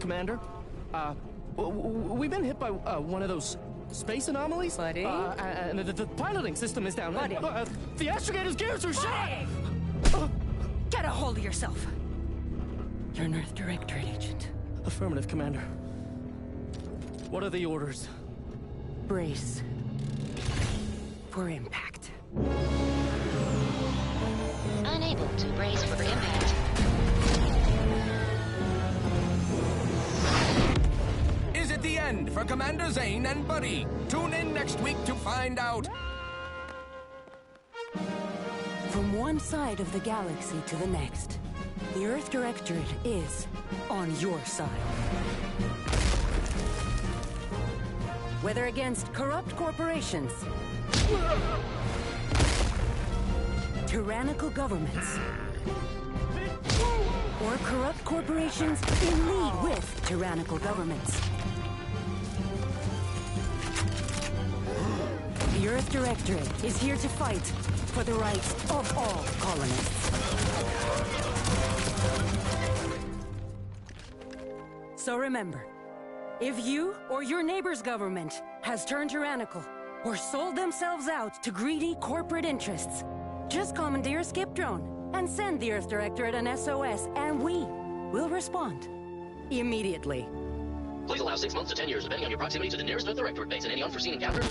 Commander. We've been hit by one of those space anomalies. Buddy? And the piloting system is down. Buddy? The astrogator's gears are shot! Get a hold of yourself! You're an Earth Directorate agent. Affirmative, Commander. What are the orders? Brace for impact. Unable to brace for impact. Is it the end for Commander Zane and Buddy? Tune in next week to find out. From one side of the galaxy to the next, the Earth Directorate is on your side. Whether against corrupt corporations, tyrannical governments, or corrupt corporations in league with tyrannical governments, the Earth Directorate is here to fight for the rights of all colonists. So remember, if you or your neighbor's government has turned tyrannical or sold themselves out to greedy corporate interests, just commandeer a skip drone and send the Earth Directorate an SOS, and we will respond immediately. Please allow 6 months to 10 years, depending on your proximity to the nearest Earth Directorate base and any unforeseen encounters.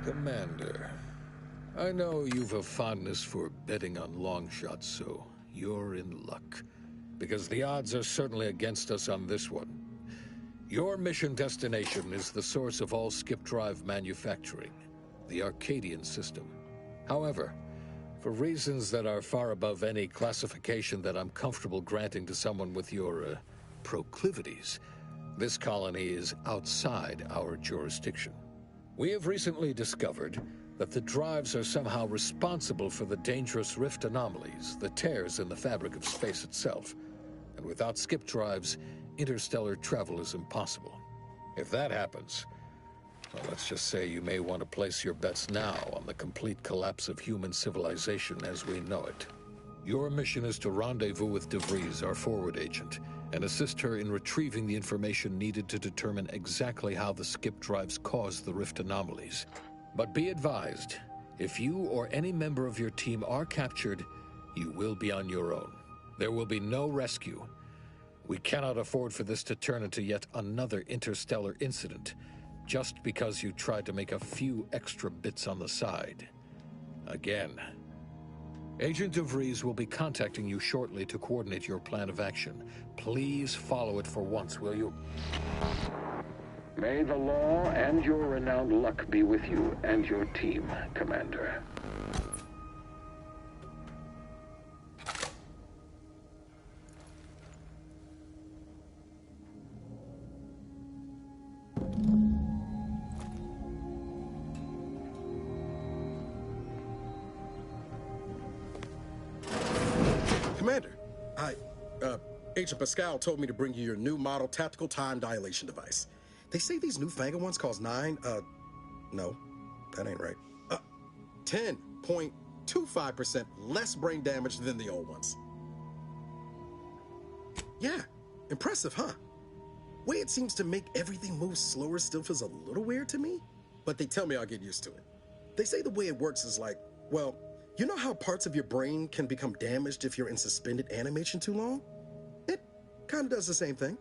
Commander, I know you've a fondness for betting on long shots, so you're in luck. Because the odds are certainly against us on this one. Your mission destination is the source of all skip drive manufacturing, the Arcadian system. However, for reasons that are far above any classification that I'm comfortable granting to someone with your, proclivities, this colony is outside our jurisdiction. We have recently discovered that the drives are somehow responsible for the dangerous rift anomalies, the tears in the fabric of space itself. And without skip drives, interstellar travel is impossible. If that happens, well, let's just say you may want to place your bets now on the complete collapse of human civilization as we know it. Your mission is to rendezvous with DeVries, our forward agent, and assist her in retrieving the information needed to determine exactly how the skip drives cause the rift anomalies. But be advised, if you or any member of your team are captured, you will be on your own. There will be no rescue. We cannot afford for this to turn into yet another interstellar incident, just because you tried to make a few extra bits on the side. Again. Agent DeVries will be contacting you shortly to coordinate your plan of action. Please follow it for once, will you? May the law and your renowned luck be with you and your team, Commander. Commander, Agent Pascal told me to bring you your new model tactical time dilation device. They say these newfangled ones cause no, that ain't right. 10.25% less brain damage than the old ones. Yeah, impressive, huh? Way it seems to make everything move slower still feels a little weird to me, but they tell me I'll get used to it. They say the way it works is like, well, you know how parts of your brain can become damaged if you're in suspended animation too long? It kind of does the same thing.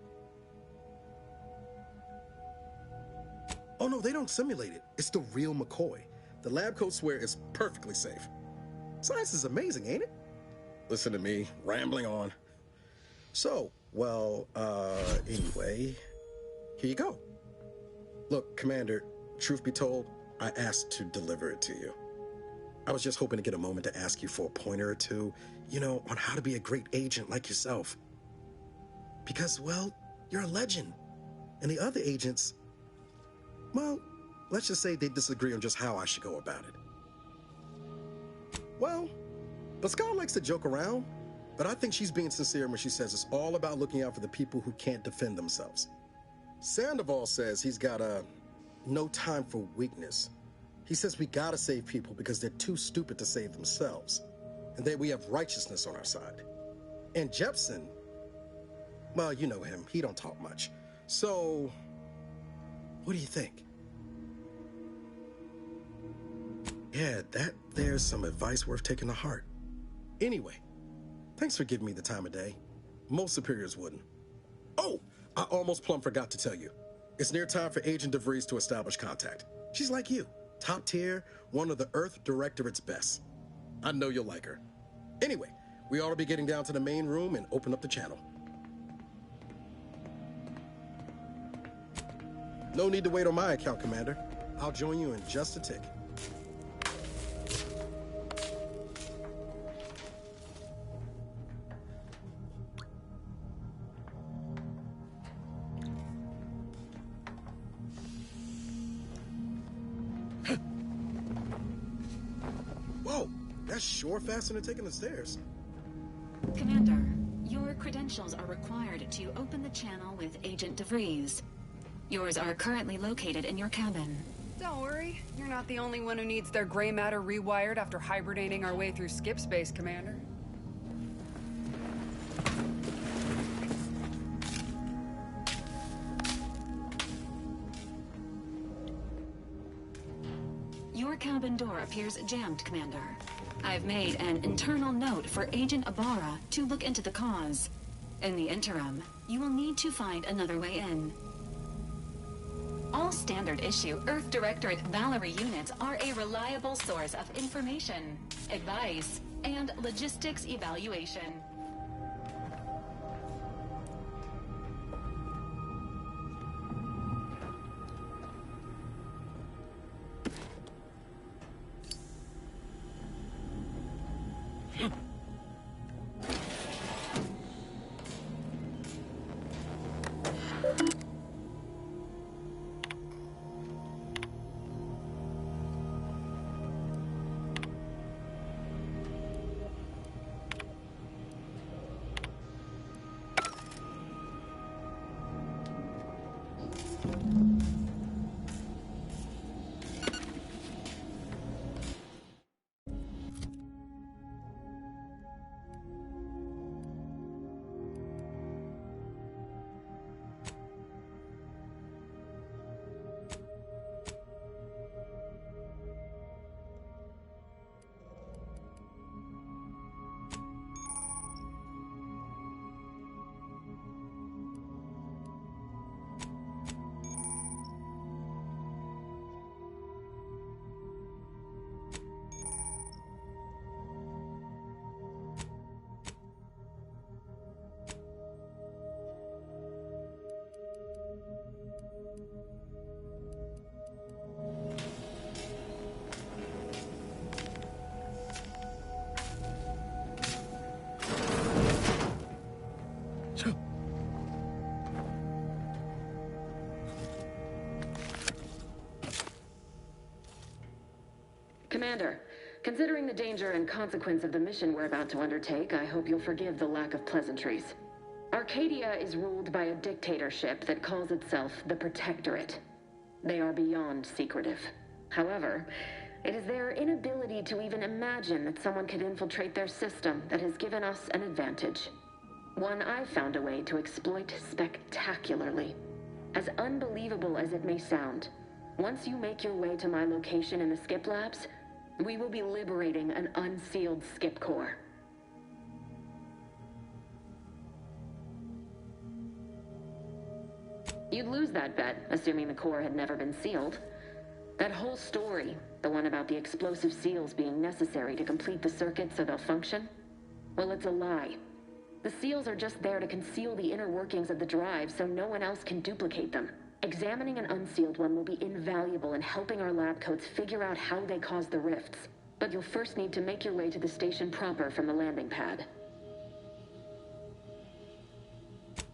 Oh no, they don't simulate it. It's the real McCoy. The lab coats swear it's perfectly safe. Science is amazing, ain't it? Listen to me, rambling on. So, well, anyway, here you go. Look, Commander, truth be told, I asked to deliver it to you. I was just hoping to get a moment to ask you for a pointer or two, you know, on how to be a great agent like yourself. Because, well, you're a legend. And the other agents, well, let's just say they disagree on just how I should go about it. Well, Pascal likes to joke around, but I think she's being sincere when she says it's all about looking out for the people who can't defend themselves. Sandoval says he's got no time for weakness. He says we gotta save people because they're too stupid to save themselves, and that we have righteousness on our side. And Jepson, well, you know him, he don't talk much. So, what do you think? Yeah, there's some advice worth taking to heart. Anyway, thanks for giving me the time of day. Most superiors wouldn't. Oh, I almost plumb forgot to tell you. It's near time for Agent DeVries to establish contact. She's like you. Top tier, one of the Earth Directorate's best. I know you'll like her. Anyway, we ought to be getting down to the main room and open up the channel. No need to wait on my account, Commander. I'll join you in just a tick. Whoa, that's sure faster than taking the stairs. Commander, your credentials are required to open the channel with Agent DeVries. Yours are currently located in your cabin. Don't worry, you're not the only one who needs their gray matter rewired after hibernating our way through skip space, Commander. Your cabin door appears jammed, Commander. I've made an internal note for Agent Ibarra to look into the cause. In the interim, you will need to find another way in. All standard issue Earth Directorate Valerie units are a reliable source of information, advice, and logistics evaluation. Commander, considering the danger and consequence of the mission we're about to undertake, I hope you'll forgive the lack of pleasantries. Arcadia is ruled by a dictatorship that calls itself the Protectorate. They are beyond secretive. However, it is their inability to even imagine that someone could infiltrate their system that has given us an advantage. One I've found a way to exploit spectacularly. As unbelievable as it may sound, once you make your way to my location in the Skip Labs, we will be liberating an unsealed Skip core. You'd lose that bet, assuming the core had never been sealed. That whole story, the one about the explosive seals being necessary to complete the circuit so they'll function, well, it's a lie. The seals are just there to conceal the inner workings of the drive so no one else can duplicate them. Examining an unsealed one will be invaluable in helping our lab coats figure out how they cause the rifts. But you'll first need to make your way to the station proper from the landing pad.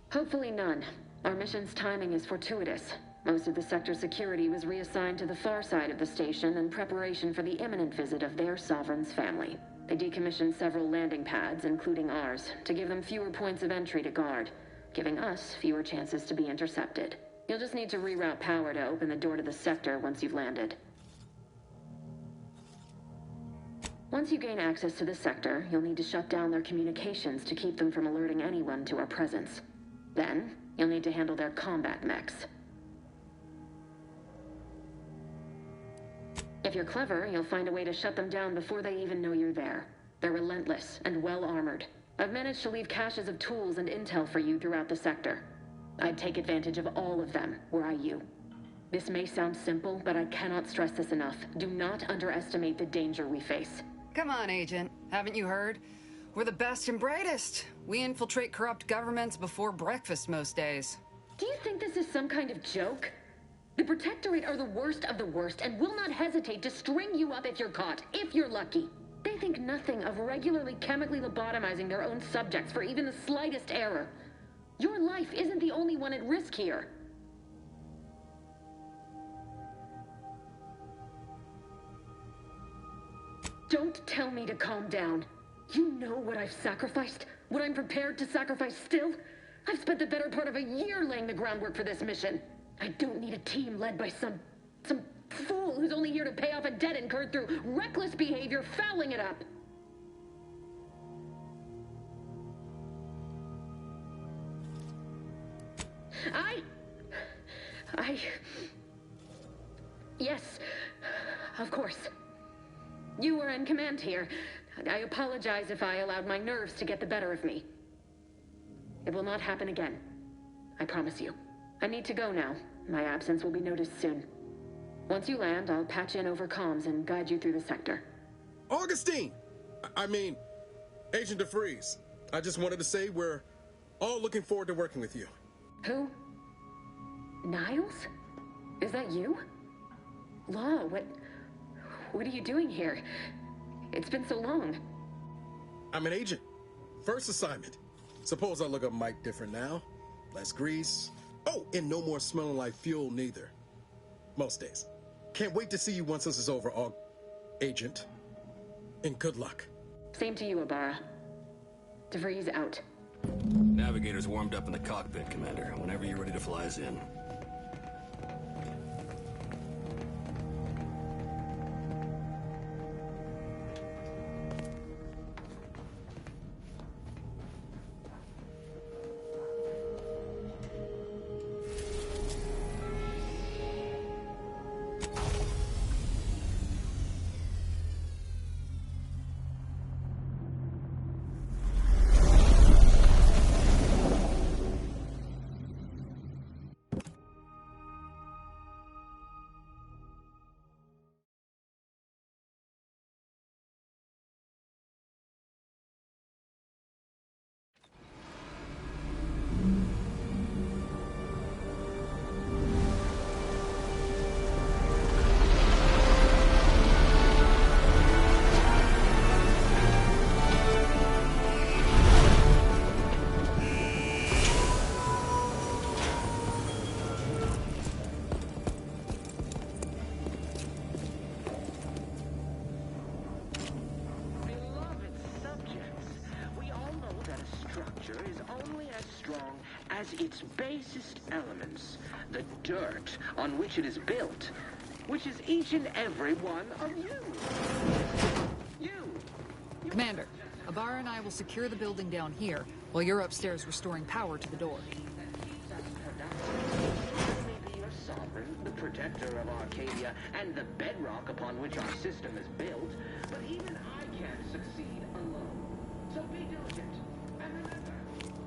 Hopefully none. Our mission's timing is fortuitous. Most of the sector security was reassigned to the far side of the station in preparation for the imminent visit of their sovereign's family. They decommissioned several landing pads, including ours, to give them fewer points of entry to guard, giving us fewer chances to be intercepted. You'll just need to reroute power to open the door to the sector once you've landed. Once you gain access to the sector, you'll need to shut down their communications to keep them from alerting anyone to our presence. Then, you'll need to handle their combat mechs. If you're clever, you'll find a way to shut them down before they even know you're there. They're relentless and well-armored. I've managed to leave caches of tools and intel for you throughout the sector. I'd take advantage of all of them, were I you. This may sound simple, but I cannot stress this enough. Do not underestimate the danger we face. Come on, Agent. Haven't you heard? We're the best and brightest. We infiltrate corrupt governments before breakfast most days. Do you think this is some kind of joke? The Protectorate are the worst of the worst and will not hesitate to string you up if you're caught, if you're lucky. They think nothing of regularly chemically lobotomizing their own subjects for even the slightest error. Your life isn't the only one at risk here. Don't tell me to calm down. You know what I've sacrificed? What I'm prepared to sacrifice still? I've spent the better part of a year laying the groundwork for this mission. I don't need a team led by some fool who's only here to pay off a debt incurred through reckless behavior, fouling it up. Yes, of course. You were in command here. I apologize if I allowed my nerves to get the better of me. It will not happen again. I promise you. I need to go now. My absence will be noticed soon. Once you land, I'll patch in over comms and guide you through the sector. Augustine! I mean, Agent DeVries. I just wanted to say we're all looking forward to working with you. Who? Niles? Is that you? Law, what are you doing here? It's been so long. I'm an agent. First assignment. Suppose I look a mite different now. Less grease. Oh, and no more smelling like fuel neither. Most days. Can't wait to see you once this is over, Agent. And good luck. Same to you, Abara. DeVries out. Navigator's warmed up in the cockpit, Commander. Whenever you're ready to fly us in. Its basest elements, the dirt on which it is built, which is each and every one of you. Commander, Abara and I will secure the building down here, while you're upstairs restoring power to the door. Only be your sovereign, the protector of Arcadia, and the bedrock upon which our system is built, but even I can't succeed alone. So be diligent, and remember,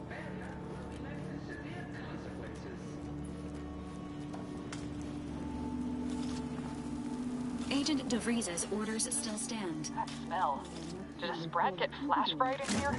failure will be met with severe consequences. Agent DeVries' orders still stand. That smell. Did a Sprat get flash fried in here?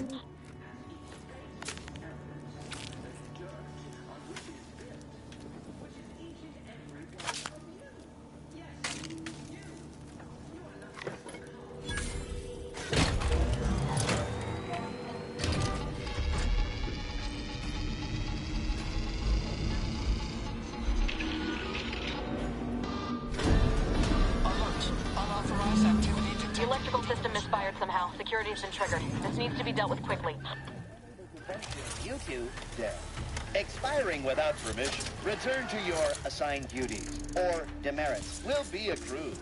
Security has been triggered. This needs to be dealt with quickly. You two, dead. Expiring without permission. Return to your assigned duties, or demerits will be accrued.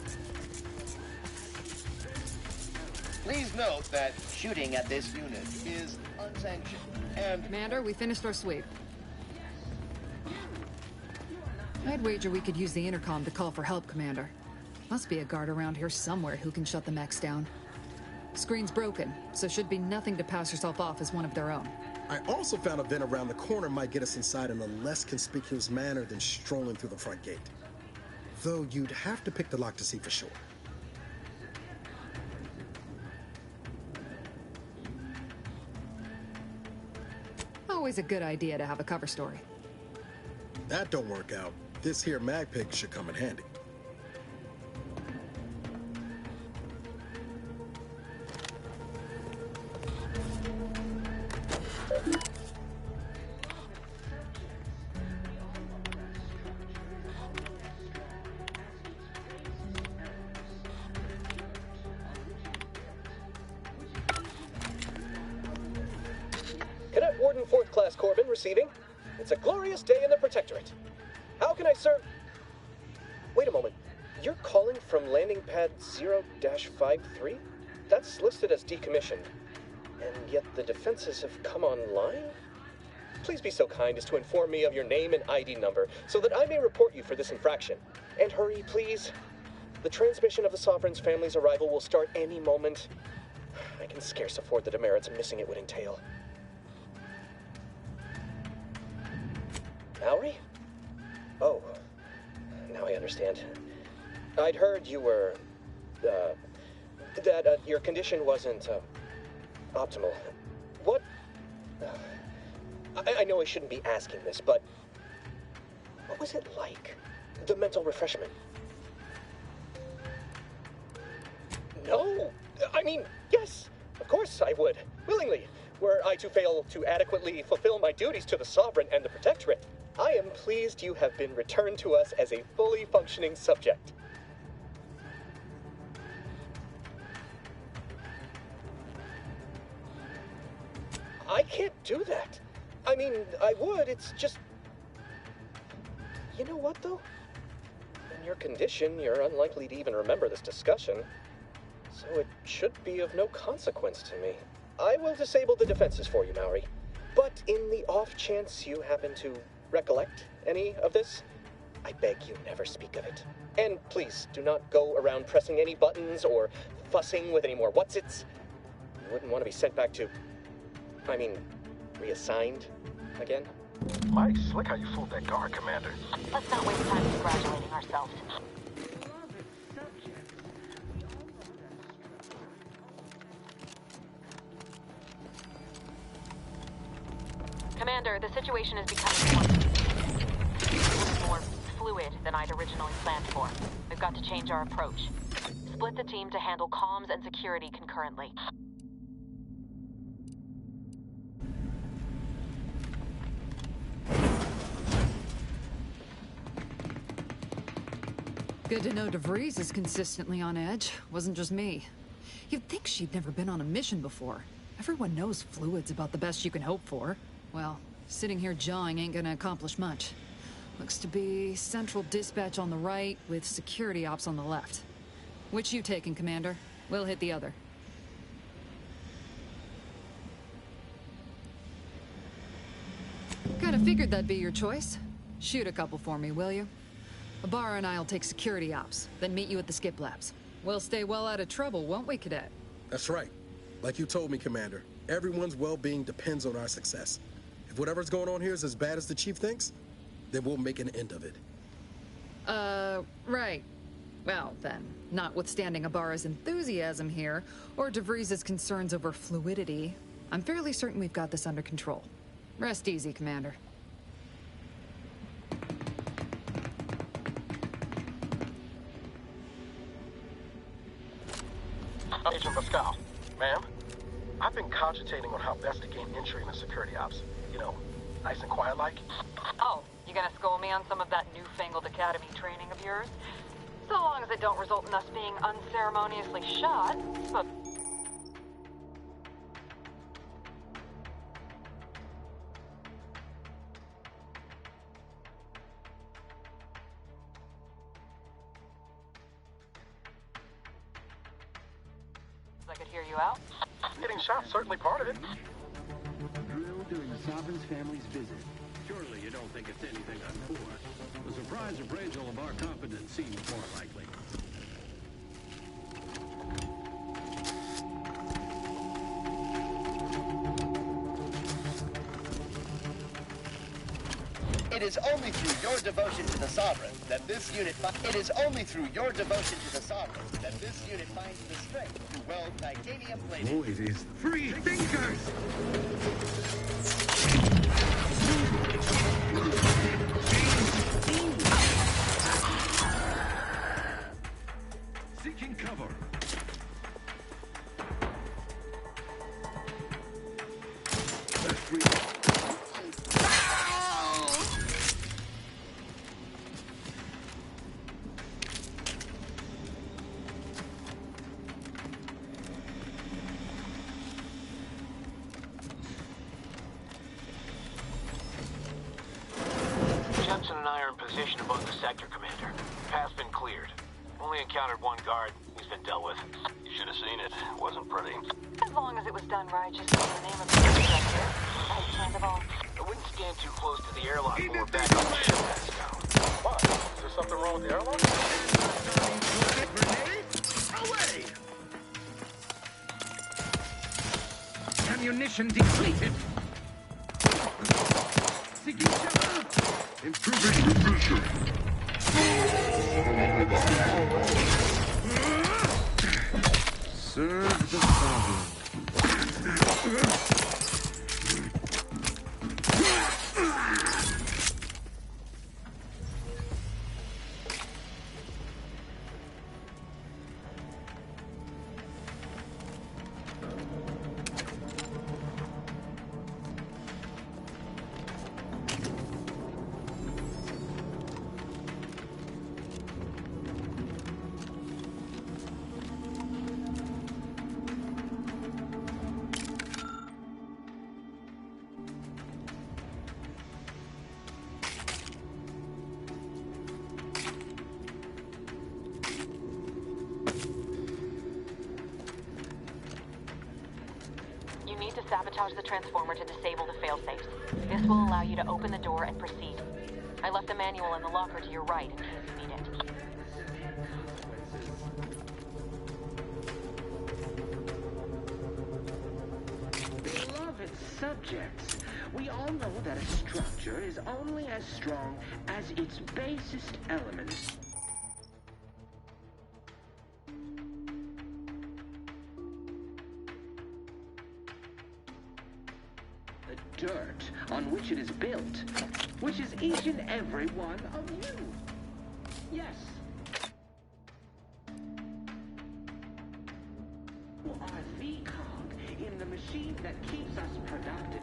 Please note that shooting at this unit is unsanctioned, and... Commander, we finished our sweep. I'd wager we could use the intercom to call for help, Commander. Must be a guard around here somewhere who can shut the mechs down. Screen's broken, so should be nothing to pass yourself off as one of their own. I also found a vent around the corner might get us inside in a less conspicuous manner than strolling through the front gate. Though you'd have to pick the lock to see for sure. Always a good idea to have a cover story. That don't work out. This here mag pig should come in handy. Cadet Warden 4th Class Corbin receiving. It's a glorious day in the Protectorate. How can I serve? Wait a moment. You're calling from landing pad 0-53? That's listed as decommissioned. And yet the defenses have come online? Please be so kind as to inform me of your name and ID number so that I may report you for this infraction. And hurry, please. The transmission of the Sovereign's family's arrival will start any moment. I can scarce afford the demerits missing it would entail. Mallory? Oh, Now I understand. I'd heard you were, that your condition wasn't, optimal. What? I know I shouldn't be asking this, but what was it like? The mental refreshment? No! I mean, yes! Of course I would. Willingly. Were I to fail to adequately fulfill my duties to the Sovereign and the Protectorate, I am pleased you have been returned to us as a fully functioning subject. I can't do that. I mean, I would, it's just... You know what, though? In your condition, you're unlikely to even remember this discussion. So it should be of no consequence to me. I will disable the defenses for you, Maori. But in the off chance you happen to recollect any of this, I beg you never speak of it. And please, do not go around pressing any buttons or fussing with any more whatsits. You wouldn't want to be sent back to... I mean, reassigned again? Mighty slick how you fooled that guard, Commander. Let's not waste time congratulating ourselves. Commander, the situation is becoming more fluid than I'd originally planned for. We've got to change our approach. Split the team to handle comms and security concurrently. Good to know DeVries is consistently on edge. Wasn't just me. You'd think she'd never been on a mission before. Everyone knows fluid's about the best you can hope for. Well, sitting here jawing ain't gonna accomplish much. Looks to be central dispatch on the right with security ops on the left. Which you taking, Commander? We'll hit the other. Kinda figured that'd be your choice. Shoot a couple for me, will you? Ibarra and I'll take security ops, then meet you at the skip labs. We'll stay well out of trouble, won't we, Cadet? That's right. Like you told me, Commander, everyone's well-being depends on our success. If whatever's going on here is as bad as the Chief thinks, then we'll make an end of it. Right. Well, then, notwithstanding Ibarra's enthusiasm here, or DeVries' concerns over fluidity, I'm fairly certain we've got this under control. Rest easy, Commander. Agent Pascal, ma'am, I've been cogitating on how best to gain entry into security ops. You know, nice and quiet-like. Oh, you gonna school me on some of that newfangled academy training of yours? So long as it don't result in us being unceremoniously shot, but... I could hear you out. Getting shot, certainly part of it. Drilled during the Sovereign's family's visit. Surely you don't think it's anything untoward. The surprise appraisal of our competence seems more likely. It is only through your devotion to the Sovereign that this unit finds the strength to weld titanium plated. Oh, it is free thinkers! Seeking cover. Jensen and I are in position above the sector, Commander. Path's been cleared. Only encountered one guard. He's been dealt with. You should have seen it. Wasn't pretty. As long as it was done right, just in the name of the protector. I stand of all. I wouldn't stand too close to the airlock when we're back on the ship, Pascal. What? Is there something wrong with the airlock? Away! Ammunition depleted. Seeking cover. Improving the pressure. Serve the sovereign. Sabotage the transformer to disable the failsafes. This will allow you to open the door and proceed. I left the manual in the locker to your right in case you need it. Beloved subjects, we all know that a structure is only as strong as its basest elements. The dirt on which it is built, which is each and every one of you. Yes. You are the cog in the machine that keeps us productive.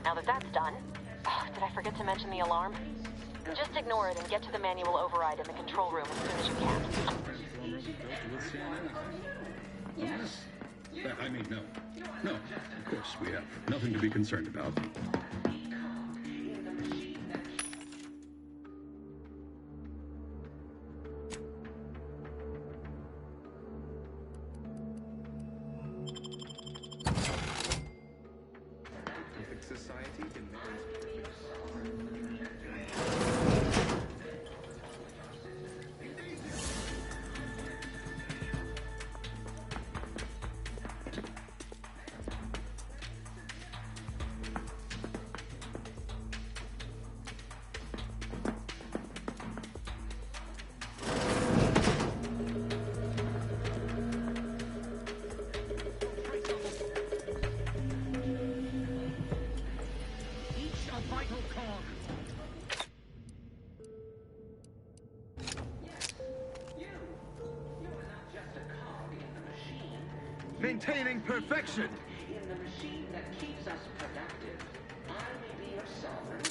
Now that that's done, did I forget to mention the alarm? Just ignore it and get to the manual override in the control room as soon as you can. Yes. I mean, no. No, of course we have nothing to be concerned about. Maintaining perfection! In the machine that keeps us productive, I may be your sovereign.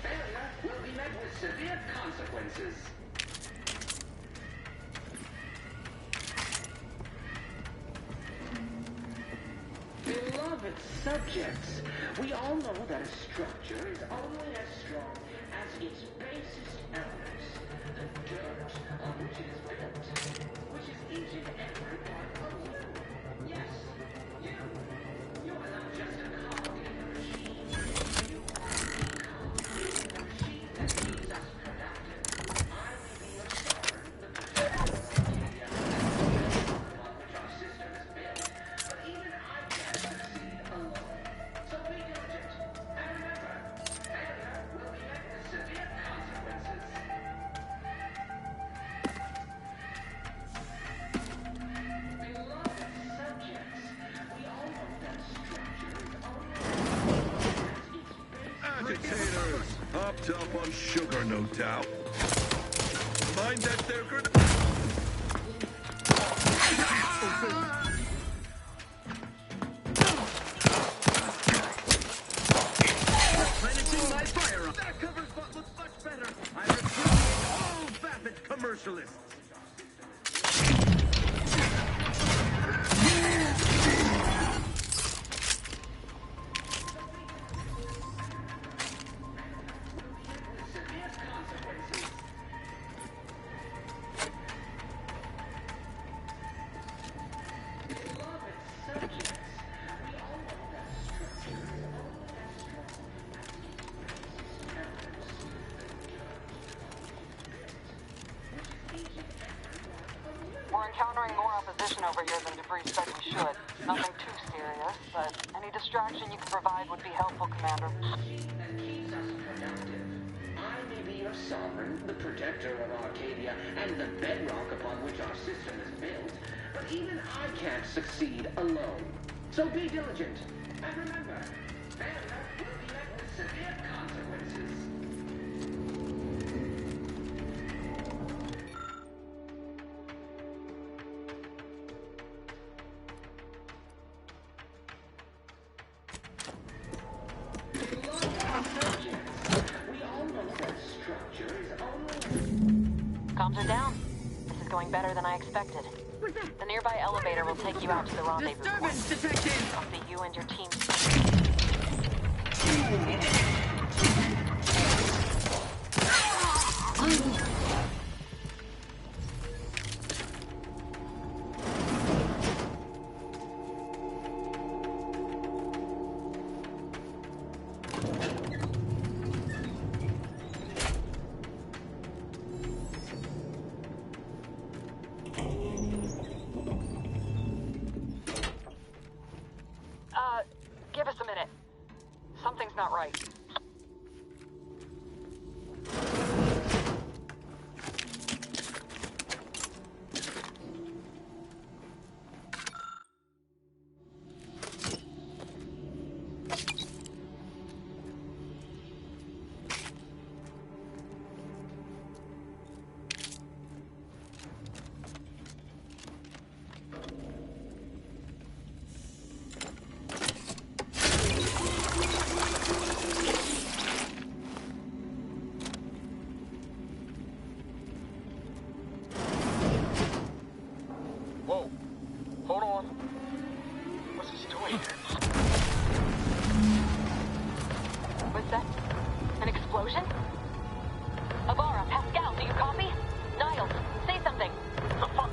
Failure will be met with severe consequences. Beloved subjects, we all know that a structure is only as strong as its basest elements, the dirt on which it is built, which is each and every part of you. Yes, you are not just a cog in the machine. You are the cog in the machine that keeps us productive. I may be your sovereign, the protector of the upon which our system is built, but even I can't Tough on sugar, no doubt. Mind that there grenade. Replenishing my firearm. That cover spot looks much better. I repudiate all vapid commercialists. We're encountering more opposition over here than Debris said we should. Nothing too serious, but any distraction you can provide would be helpful, Commander. I may be your sovereign, the protector of Arcadia, and the bedrock upon which our system is built, but even I can't succeed alone. So be diligent, and remember, failure will be met with severe consequences. Comms are down. This is going better than I expected. The nearby elevator will take you out to the rendezvous point. I'll see you and your team. Give us a minute. Something's not right. Whoa. Hold on. What's this doing here? Was that an explosion? Avara, Pascal, do you copy? Niles, say something. The fuck?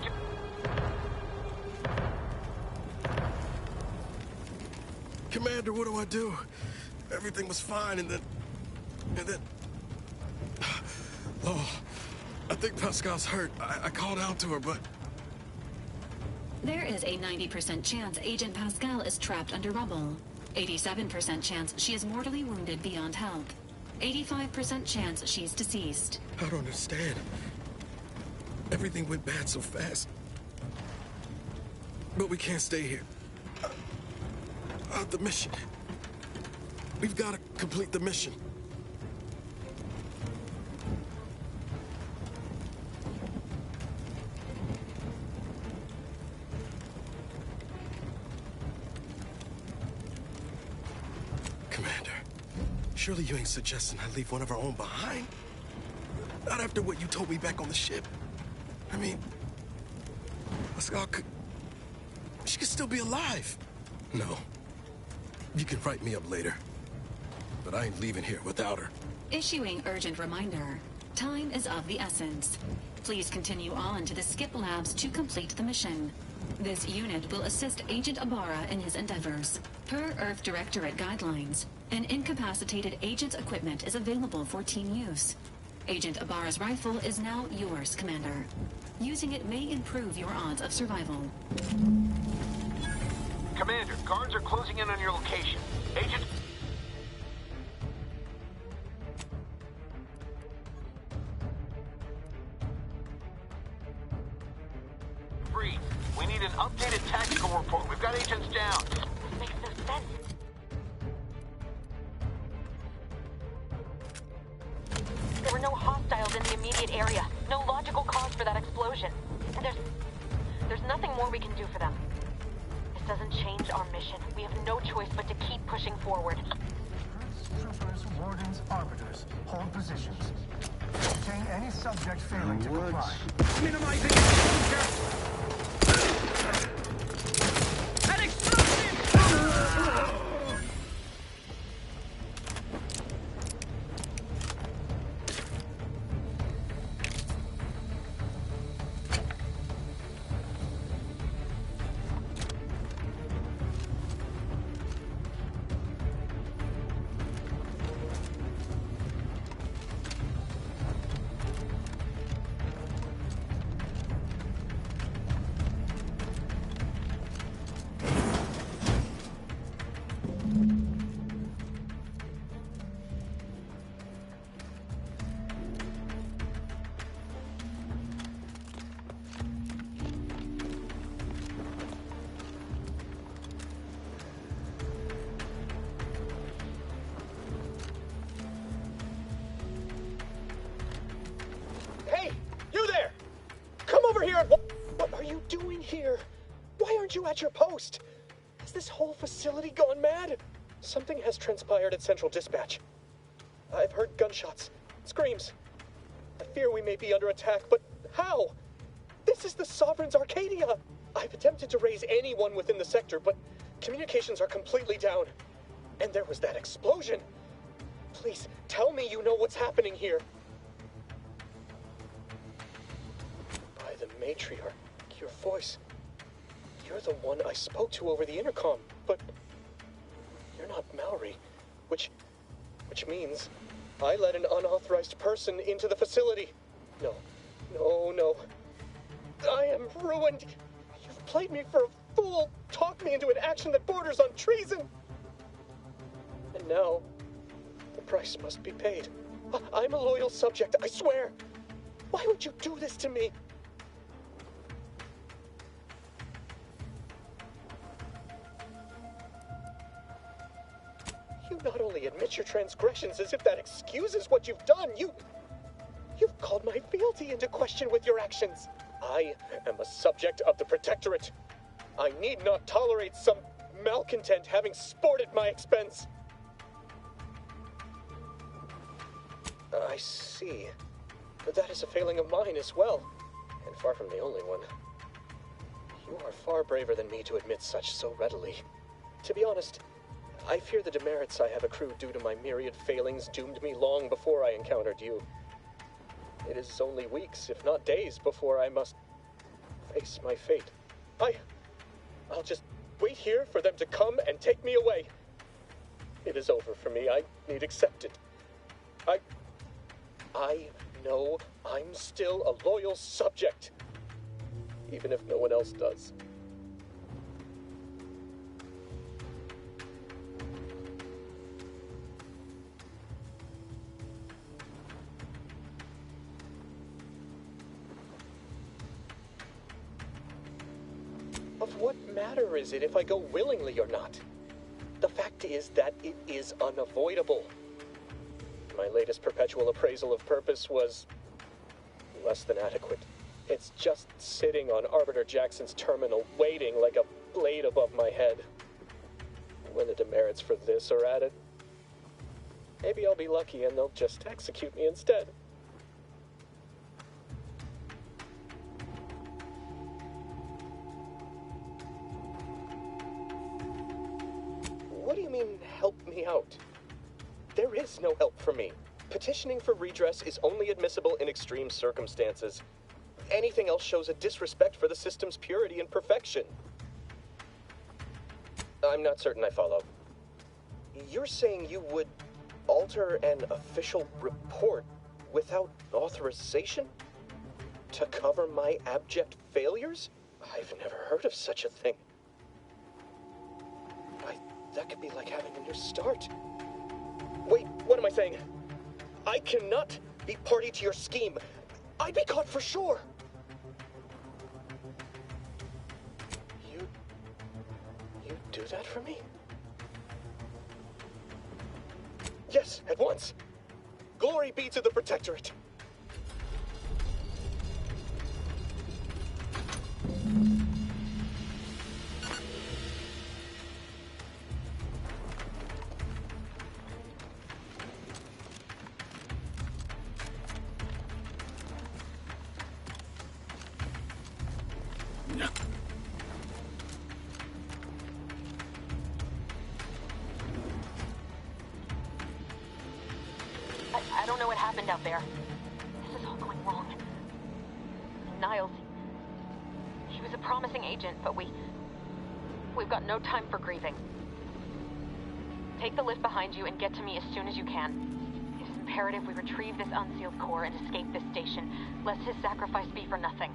Commander, what do I do? Everything was fine, and then... Oh, I think Pascal's hurt. I called out to her, but... There is a 90% chance Agent Pascal is trapped under rubble. 87% chance she is mortally wounded beyond help. 85% chance she's deceased. I don't understand. Everything went bad so fast. But we can't stay here. The mission. We've got to complete the mission. Commander, surely you ain't suggesting I leave one of our own behind? Not after what you told me back on the ship. I mean, Pascal could... She could still be alive. No. You can write me up later. But I ain't leaving here without her. Issuing urgent reminder. Time is of the essence. Please continue on to the Skip Labs to complete the mission. This unit will assist Agent Ibarra in his endeavors. Per Earth Directorate guidelines, an incapacitated agent's equipment is available for team use. Agent Ibarra's rifle is now yours, Commander. Using it may improve your odds of survival. Commander, guards are closing in on your location. Agent... Freeze. We need an updated tactical report. We've got agents down. This makes no sense. immediate area. No logical cause for that explosion. And there's nothing more we can do for them. This doesn't change our mission. We have no choice but to keep pushing forward. Troopers, wardens, arbiters, hold positions. Detain any subject failing to comply. Minimizing exposure! An explosion! What are you doing here? Why aren't you at your post? Has this whole facility gone mad? Something has transpired at Central Dispatch. I've heard gunshots, screams. I fear we may be under attack, but how? This is the Sovereign's Arcadia. I've attempted to raise anyone within the sector, but communications are completely down. And there was that explosion. Please, tell me you know what's happening here. By the matriarch, your voice. You're the one I spoke to over the intercom, but you're not Mallory, which means I let an unauthorized person into the facility. No. I am ruined. You've played me for a fool, talked me into an action that borders on treason. And now, the price must be paid. I'm a loyal subject, I swear. Why would you do this to me? You not only admit your transgressions as if that excuses what you've done, you've called my fealty into question with your actions. I am a subject of the Protectorate. I need not tolerate some malcontent having sport at my expense. I see. But that is a failing of mine as well, and far from the only one. You are far braver than me to admit such so readily. To be honest, I fear the demerits I have accrued due to my myriad failings doomed me long before I encountered you. It is only weeks, if not days, before I must face my fate. I'll just wait here for them to come and take me away. It is over for me. I need accept it. I know I'm still a loyal subject, even if no one else does. Of what matter is it if I go willingly or not? The fact is that it is unavoidable. My latest perpetual appraisal of purpose was less than adequate. It's just sitting on Arbiter Jackson's terminal, waiting like a blade above my head. When the demerits for this are added, maybe I'll be lucky and they'll just execute me instead. What do you mean, help me out? There is no help for me. Petitioning for redress is only admissible in extreme circumstances. Anything else shows a disrespect for the system's purity and perfection. I'm not certain I follow. You're saying you would alter an official report without authorization? To cover my abject failures? I've never heard of such a thing. That could be like having a new start. Wait, what am I saying? I cannot be party to your scheme. I'd be caught for sure. You do that for me? Yes, at once. Glory be to the Protectorate. don't know what happened out there. This is all going wrong. Niles, he was a promising agent, but we've got no time for grieving. Take the lift behind you and get to me as soon as you can. It is imperative we retrieve this unsealed core and escape this station, lest his sacrifice be for nothing.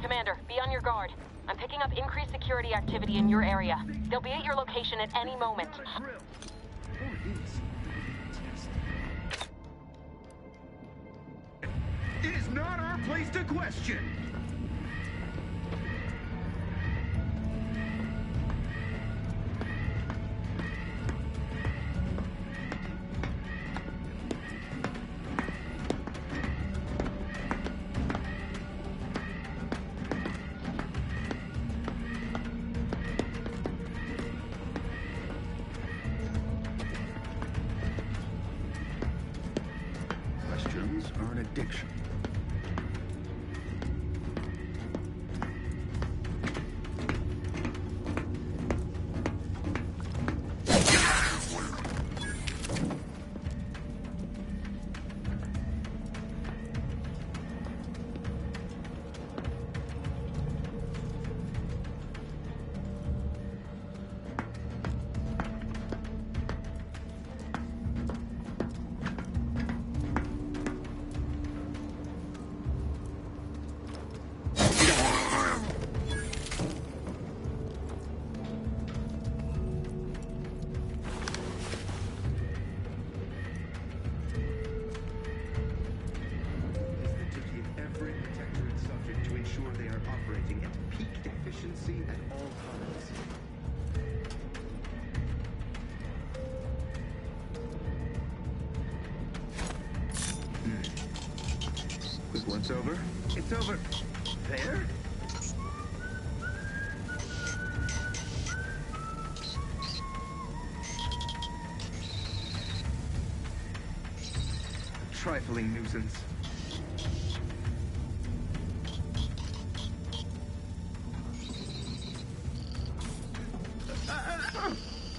Commander, be on your guard. I'm picking up increased security activity in your area. They'll be at your location at any moment. It is not our place to question. Questions are an addiction. At all times. Quick once over. It's over. There? A trifling nuisance.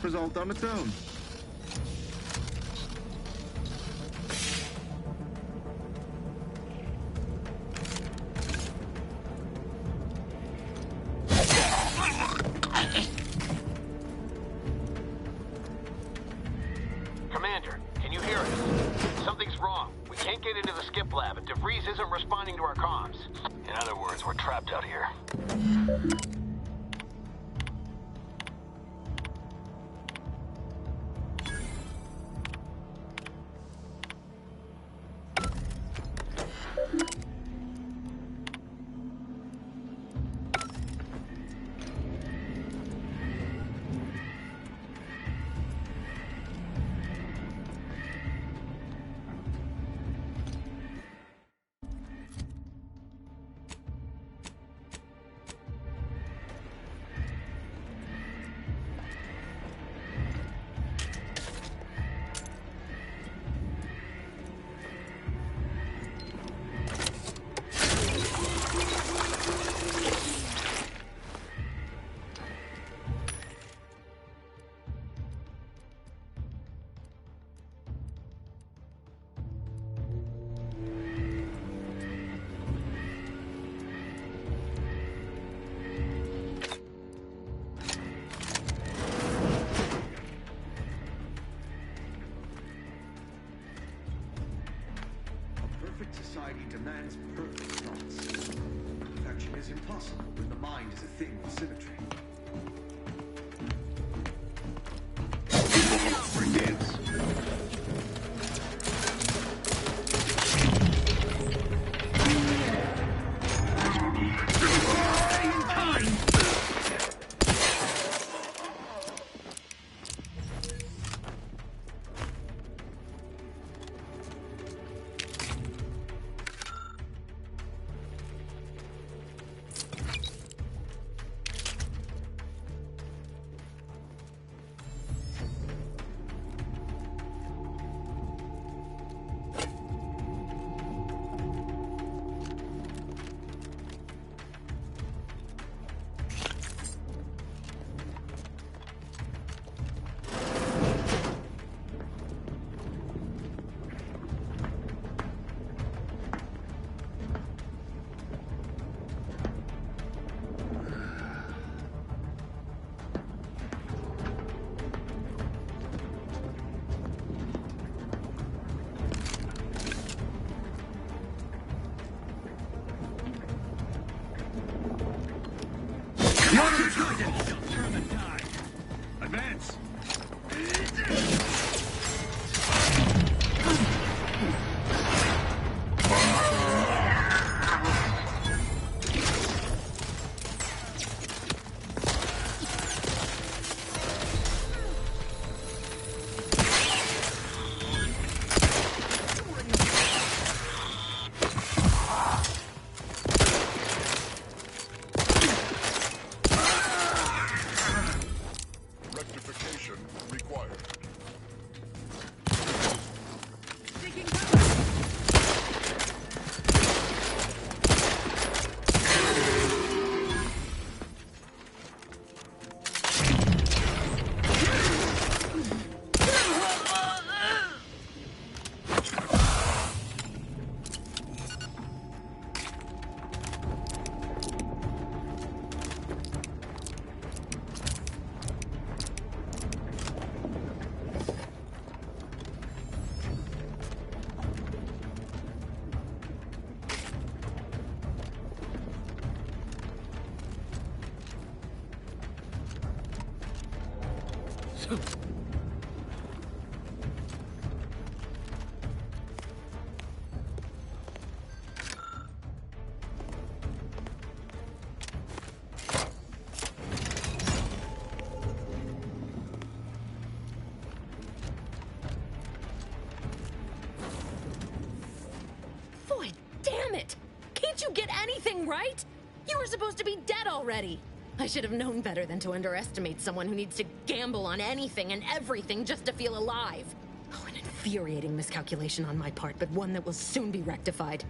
Resolved on its own. the skip lab, and DeVries isn't responding to our comms. In other words, we're trapped out here. Society demands perfect thoughts. Perfection is impossible when the mind is a thing of symmetry. Advance! Right? You were supposed to be dead already. I should have known better than to underestimate someone who needs to gamble on anything and everything just to feel alive. Oh, an infuriating miscalculation on my part, but one that will soon be rectified.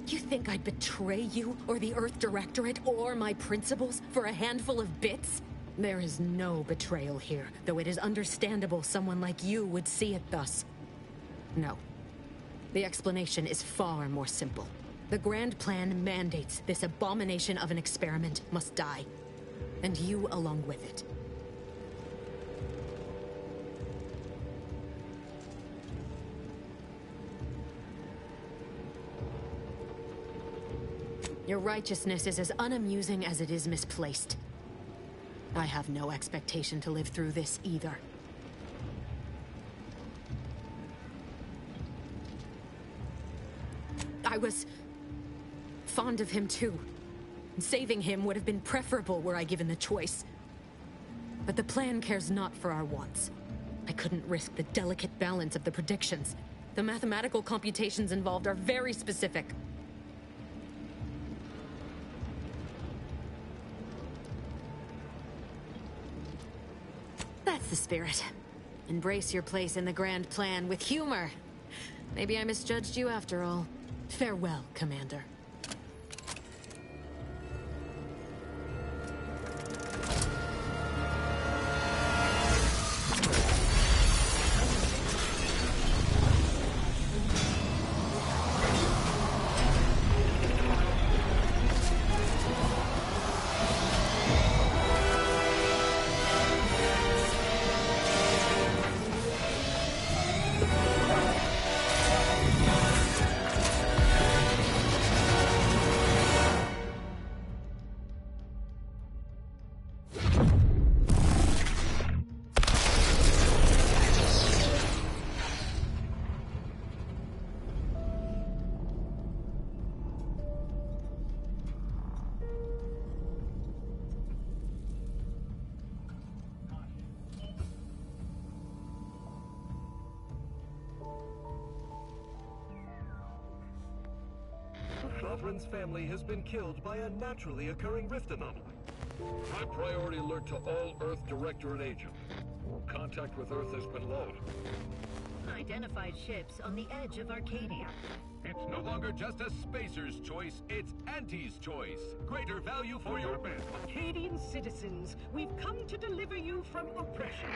You think I'd betray you, or the Earth Directorate, or my principles for a handful of bits? There is no betrayal here, though it is understandable someone like you would see it thus. No. The explanation is far more simple. The Grand Plan mandates this abomination of an experiment must die. And you along with it. Your righteousness is as unamusing as it is misplaced. I have no expectation to live through this either. I was fond of him too. Saving him would have been preferable were I given the choice. But the plan cares not for our wants. I couldn't risk the delicate balance of the predictions. The mathematical computations involved are very specific. That's the spirit. Embrace your place in the grand plan with humor. Maybe I misjudged you after all. Farewell, Commander. Sovereign's family has been killed by a naturally occurring rift anomaly. High priority alert to all Earth Directorate agents. Contact with Earth has been low. Identified ships on the edge of Arcadia. It's no longer just a spacer's choice, it's Auntie's choice. Greater value for your men. Arcadian citizens, we've come to deliver you from oppression.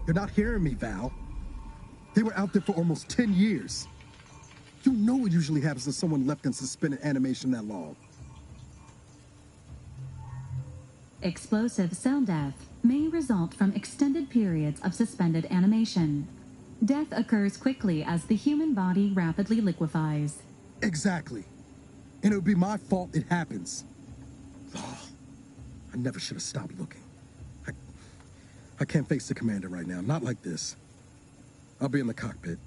You're not hearing me, Val. They were out there for almost 10 years. You know what usually happens when someone left in suspended animation that long. Explosive cell death may result from extended periods of suspended animation. Death occurs quickly as the human body rapidly liquefies. Exactly. And it would be my fault it happens. Oh, I never should have stopped looking. I can't face the commander right now, not like this. I'll be in the cockpit.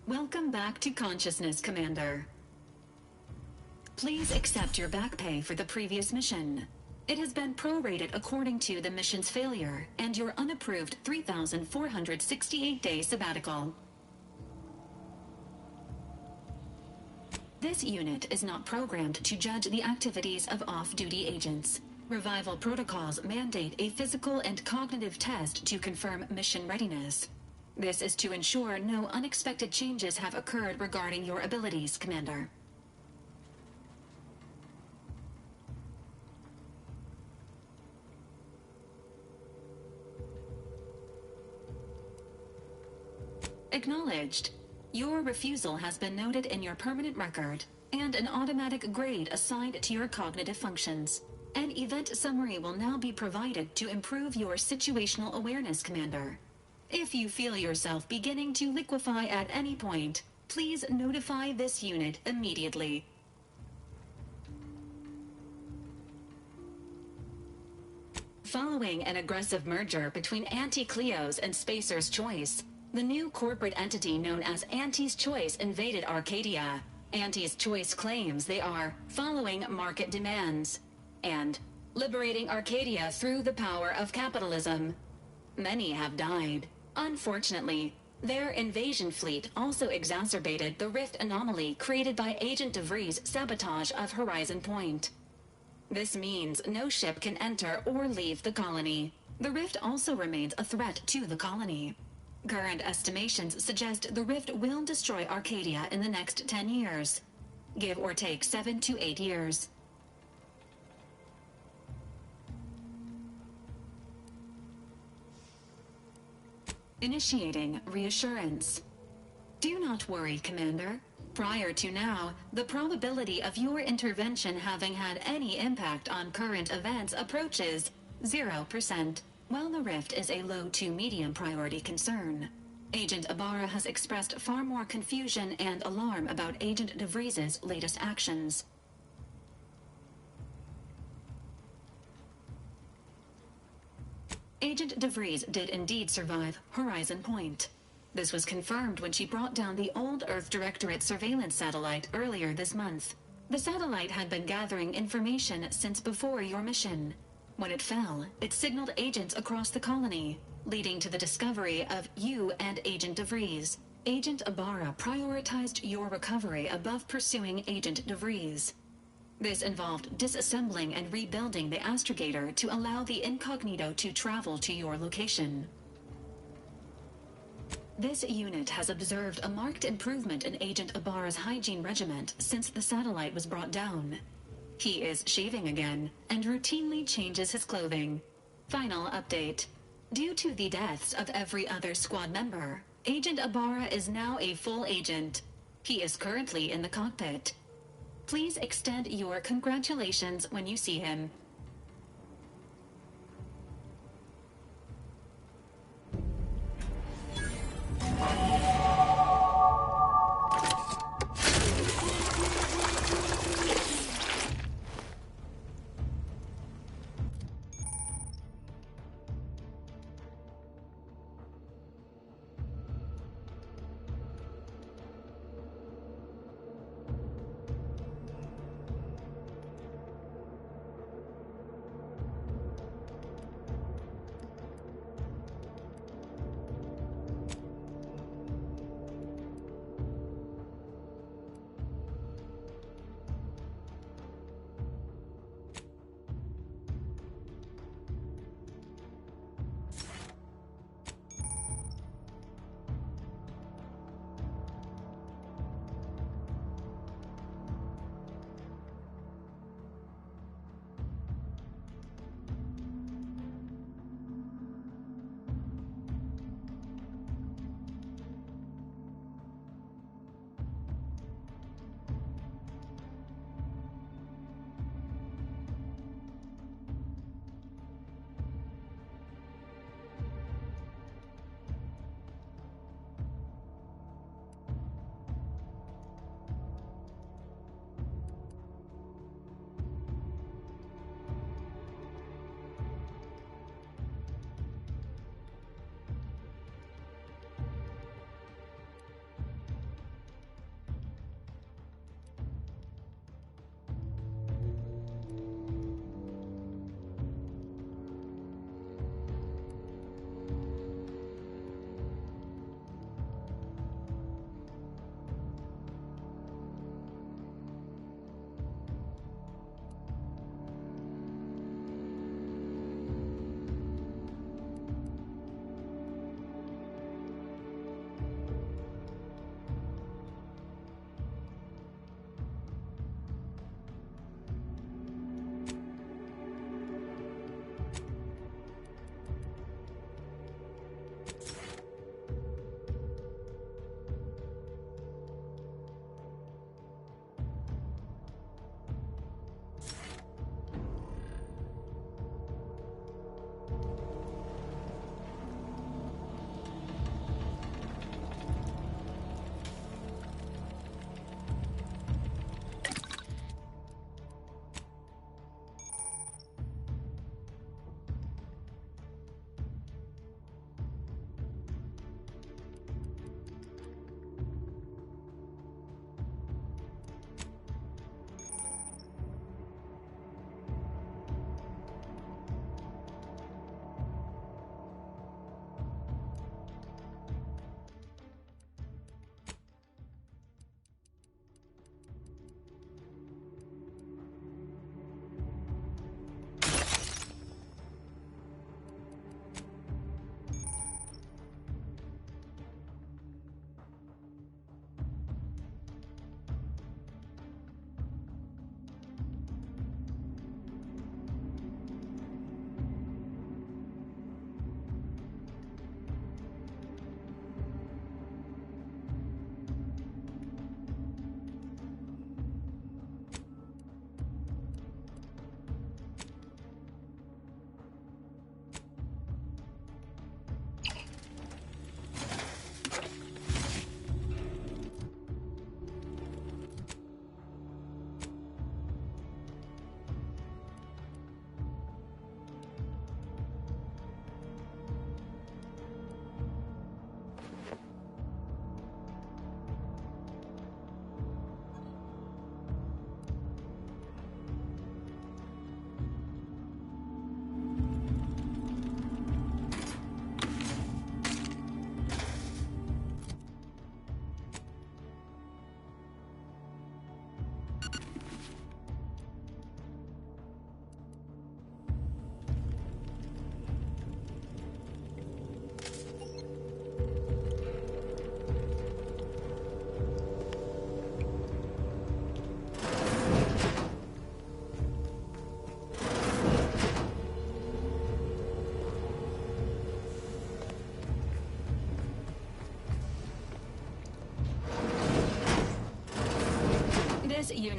Welcome back to consciousness, Commander. Please accept your back pay for the previous mission. It has been prorated according to the mission's failure and your unapproved 3,468-day sabbatical. This unit is not programmed to judge the activities of off-duty agents. Revival protocols mandate a physical and cognitive test to confirm mission readiness. This is to ensure no unexpected changes have occurred regarding your abilities, Commander. Acknowledged. Your refusal has been noted in your permanent record, and an automatic grade assigned to your cognitive functions. An event summary will now be provided to improve your situational awareness, Commander. If you feel yourself beginning to liquefy at any point, Please notify this unit immediately. Following an aggressive merger between Anti-Cleo's and Spacer's Choice, the new corporate entity known as Anti's Choice invaded Arcadia. Anti's Choice claims they are following market demands and liberating Arcadia through the power of capitalism. Many have died. Unfortunately, their invasion fleet also exacerbated the rift anomaly created by Agent DeVries' sabotage of Horizon Point. This means no ship can enter or leave the colony. The rift also remains a threat to the colony. Current estimations suggest the rift will destroy Arcadia in the next 10 years. Give or take 7 to 8 years. Initiating reassurance. Do not worry, Commander. Prior to now, the probability of your intervention having had any impact on current events approaches 0%, while the rift is a low to medium priority concern. Agent Ibarra has expressed far more confusion and alarm about Agent DeVries' latest actions. Agent DeVries did indeed survive Horizon Point. This was confirmed when she brought down the old Earth Directorate surveillance satellite earlier this month. The satellite had been gathering information since before your mission. When it fell, it signaled agents across the colony, leading to the discovery of you and Agent DeVries. Agent Ibarra prioritized your recovery above pursuing Agent DeVries. This involved disassembling and rebuilding the astrogator to allow the incognito to travel to your location. This unit has observed a marked improvement in Agent Ibarra's hygiene regiment since the satellite was brought down. He is shaving again and routinely changes his clothing. Final update. Due to the deaths of every other squad member, Agent Ibarra is now a full agent. He is currently in the cockpit. Please extend your congratulations when you see him.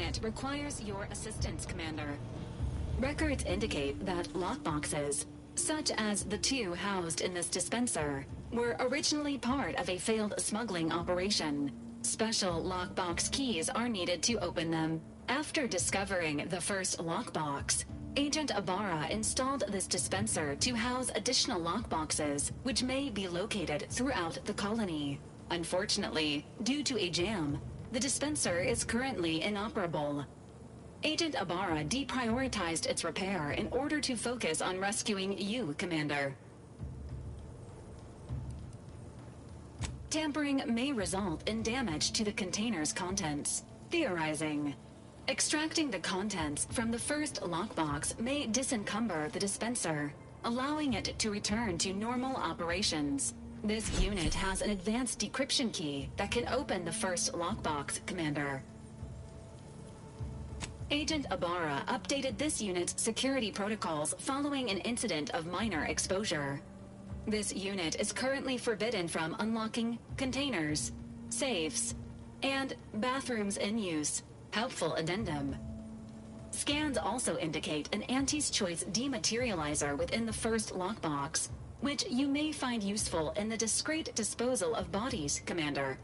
unit requires your assistance, Commander. Records indicate that lockboxes, such as the two housed in this dispenser, were originally part of a failed smuggling operation. Special lockbox keys are needed to open them. After discovering the first lockbox, Agent Ibarra installed this dispenser to house additional lockboxes, which may be located throughout the colony. Unfortunately, due to a jam, the dispenser is currently inoperable. Agent Ibarra deprioritized its repair in order to focus on rescuing you, Commander. Tampering may result in damage to the container's contents. Theorizing. Extracting the contents from the first lockbox may disencumber the dispenser, allowing it to return to normal operations. This unit has an advanced decryption key that can open the first lockbox, Commander. Agent Ibarra updated this unit's security protocols following an incident of minor exposure. This unit is currently forbidden from unlocking containers, safes, and bathrooms in use. Helpful addendum. Scans also indicate an Auntie's Choice dematerializer within the first lockbox, which you may find useful in the discreet disposal of bodies, Commander.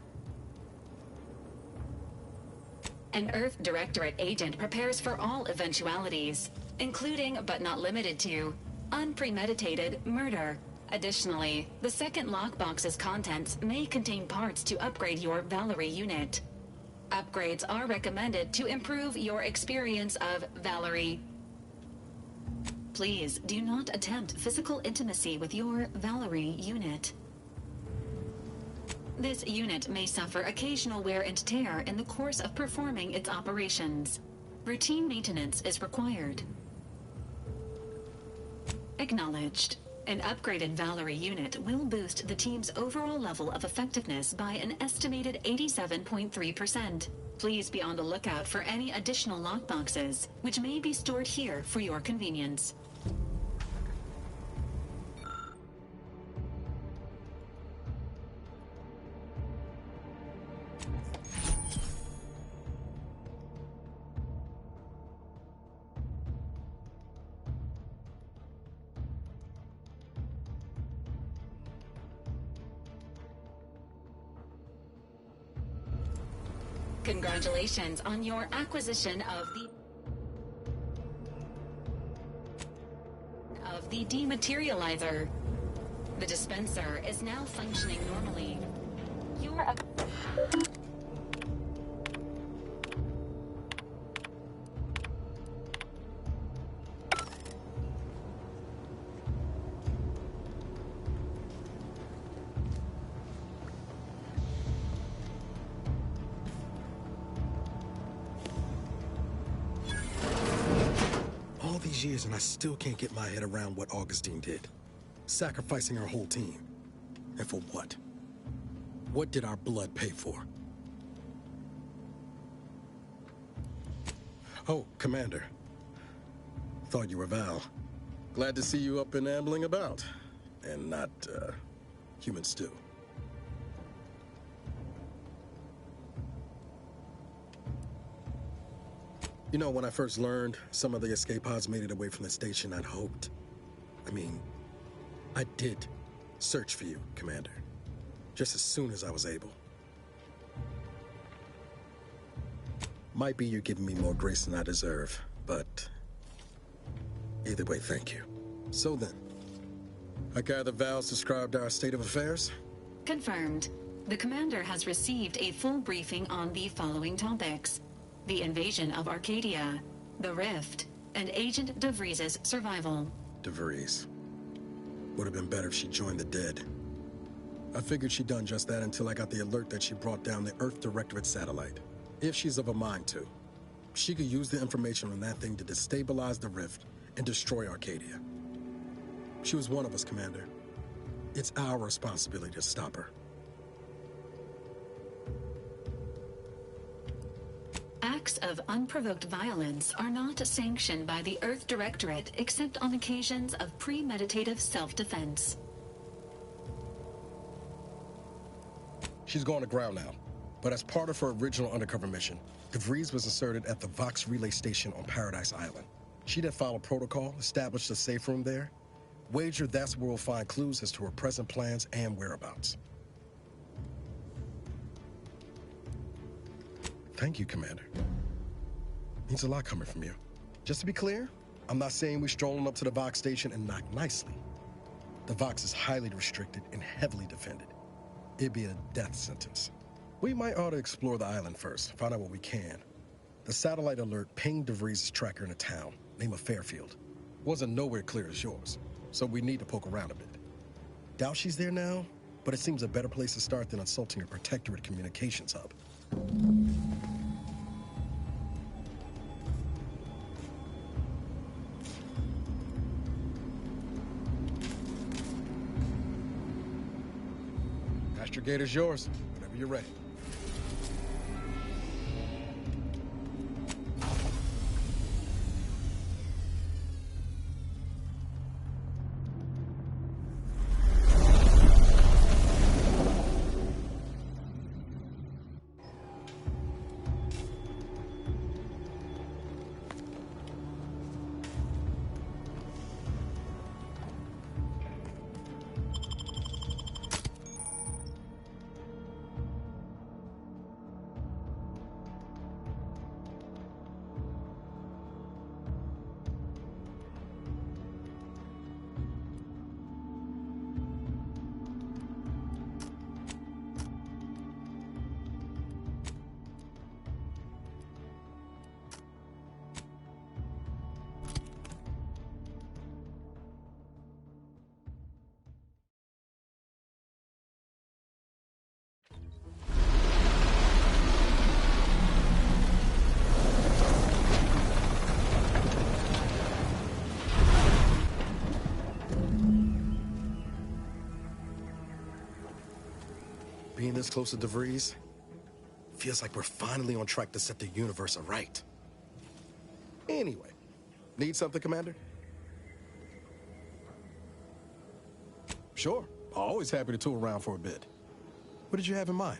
An Earth Directorate agent prepares for all eventualities, including but not limited to unpremeditated murder. Additionally, the second lockbox's contents may contain parts to upgrade your Valerie unit. Upgrades are recommended to improve your experience of Valerie. Please do not attempt physical intimacy with your Valerie unit. This unit may suffer occasional wear and tear in the course of performing its operations. Routine maintenance is required. Acknowledged. An upgraded Valerie unit will boost the team's overall level of effectiveness by an estimated 87.3%. Please be on the lookout for any additional lockboxes, which may be stored here for your convenience. Congratulations on your acquisition of the dematerializer. The dispenser is now functioning normally. Years and I still can't get my head around what Augustine did. Sacrificing our whole team. And for what? What did our blood pay for? Oh, Commander. Thought you were Val. Glad to see you up and ambling about. And not, human stew. You know, when I first learned some of the escape pods made it away from the station, I'd hoped. I did search for you, Commander. Just as soon as I was able. Might be you're giving me more grace than I deserve, but either way, thank you. So then, I gather Val's described our state of affairs? Confirmed. The Commander has received a full briefing on the following topics: the invasion of Arcadia, the Rift, and Agent DeVries' survival. DeVries. Would have been better if she joined the dead. I figured she'd done just that until I got the alert that she brought down the Earth Directorate satellite. If she's of a mind to, she could use the information on that thing to destabilize the Rift and destroy Arcadia. She was one of us, Commander. It's our responsibility to stop her. Acts of unprovoked violence are not sanctioned by the Earth Directorate except on occasions of premeditative self-defense. She's going to ground now. But as part of her original undercover mission, DeVries was inserted at the Vox relay station on Paradise Island. She then followed protocol, established a safe room there. Wager that's where we'll find clues as to her present plans and whereabouts. Thank you, Commander. Means a lot coming from you. Just to be clear, I'm not saying we're strolling up to the Vox station and knock nicely. The Vox is highly restricted and heavily defended. It'd be a death sentence. We might ought to explore the island first, find out what we can. The satellite alert pinged DeVries' tracker in a town, name of Fairfield. Wasn't nowhere clear as yours, so we need to poke around a bit. Doubt she's there now, but it seems a better place to start than insulting a Protectorate communications hub. Astrogator's yours, whenever you're ready. Being this close to DeVries, feels like we're finally on track to set the universe aright. Anyway, need something, Commander? Sure, always happy to tool around for a bit. What did you have in mind?